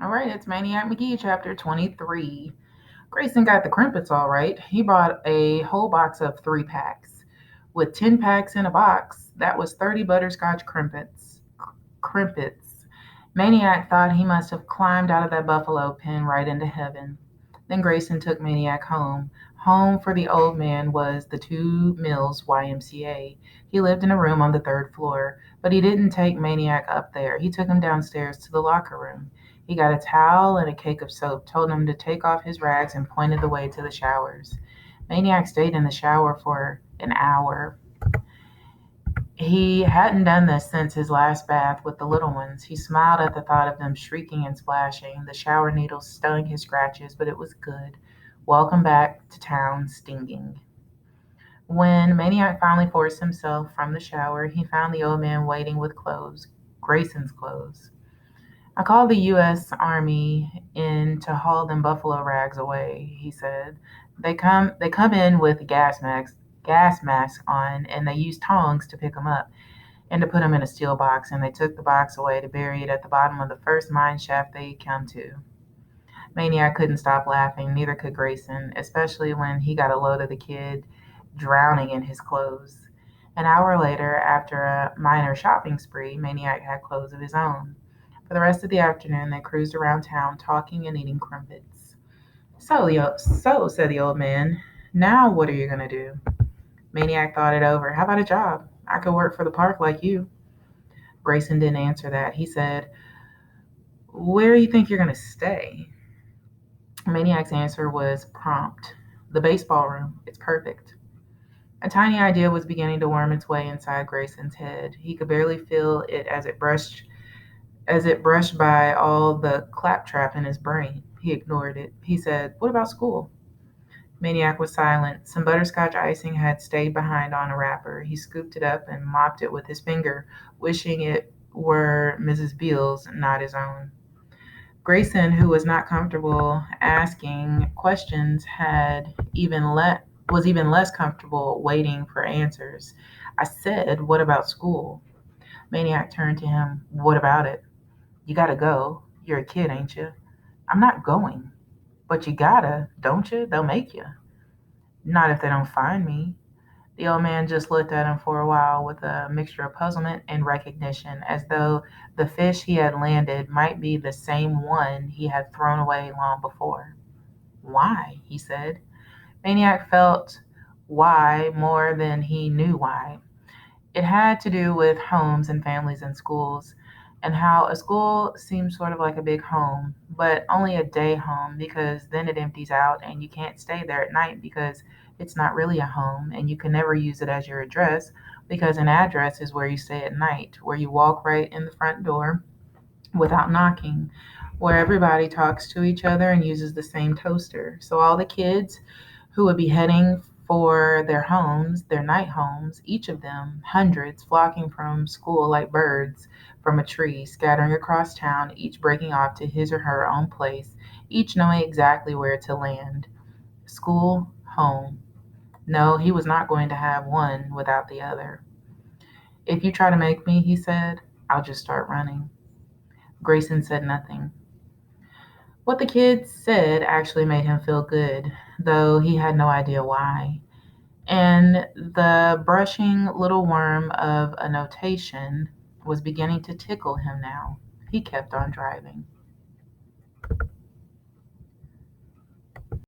All right, it's Maniac Magee, chapter 23. Grayson got the crimpets all right. He bought a whole box of 3 packs. With 10 packs in a box, that was 30 butterscotch crimpets. Crimpets. Maniac thought he must have climbed out of that buffalo pen right into heaven. Then Grayson took Maniac home. Home for the old man was the Two Mills YMCA. He lived in a room on the 3rd floor, but he didn't take Maniac up there. He took him downstairs to the locker room. He got a towel and a cake of soap, told him to take off his rags, and pointed the way to the showers. Maniac stayed in the shower for an hour. He hadn't done this since his last bath with the little ones. He smiled at the thought of them shrieking and splashing. The shower needles stung his scratches, but it was good. Welcome back to town stinging. When Maniac finally forced himself from the shower, he found the old man waiting with clothes, Grayson's clothes. I called the U.S. Army in to haul them buffalo rags away, he said. They come in with gas masks on, and they use tongs to pick them up and to put them in a steel box, and they took the box away to bury it at the bottom of the first mine shaft they come to. Maniac couldn't stop laughing, neither could Grayson, especially when he got a load of the kid drowning in his clothes. An hour later, after a minor shopping spree, Maniac had clothes of his own. For the rest of the afternoon, they cruised around town, talking and eating crumpets. So, said the old man, now what are you going to do? Maniac thought it over. How about a job? I could work for the park like you. Grayson didn't answer that. He said, where do you think you're going to stay? Maniac's answer was prompt. The baseball room. It's perfect. A tiny idea was beginning to worm its way inside Grayson's head. He could barely feel it as it brushed by all the claptrap in his brain. He ignored it. He said, what about school? Maniac was silent. Some butterscotch icing had stayed behind on a wrapper. He scooped it up and mopped it with his finger, wishing it were Mrs. Beale's, not his own. Grayson, who was not comfortable asking questions, was even less comfortable waiting for answers. I said, what about school? Maniac turned to him. What about it? You gotta go. You're a kid, ain't you? I'm not going. But you gotta, don't you? They'll make you. Not if they don't find me. The old man just looked at him for a while with a mixture of puzzlement and recognition, as though the fish he had landed might be the same one he had thrown away long before. Why? He said. Maniac felt why more than he knew why. It had to do with homes and families and schools, and how a school seems sort of like a big home, but only a day home because then it empties out and you can't stay there at night because it's not really a home, and you can never use it as your address because an address is where you stay at night, where you walk right in the front door without knocking, where everybody talks to each other and uses the same toaster. So all the kids who would be heading for their homes, their night homes, each of them, hundreds, flocking from school like birds from a tree, scattering across town, each breaking off to his or her own place, each knowing exactly where to land. School, home. No, he was not going to have one without the other. If you try to make me, he said, I'll just start running. Grayson said nothing. What the kids said actually made him feel good, though he had no idea why. And the brushing little worm of a notation was beginning to tickle him now. He kept on driving.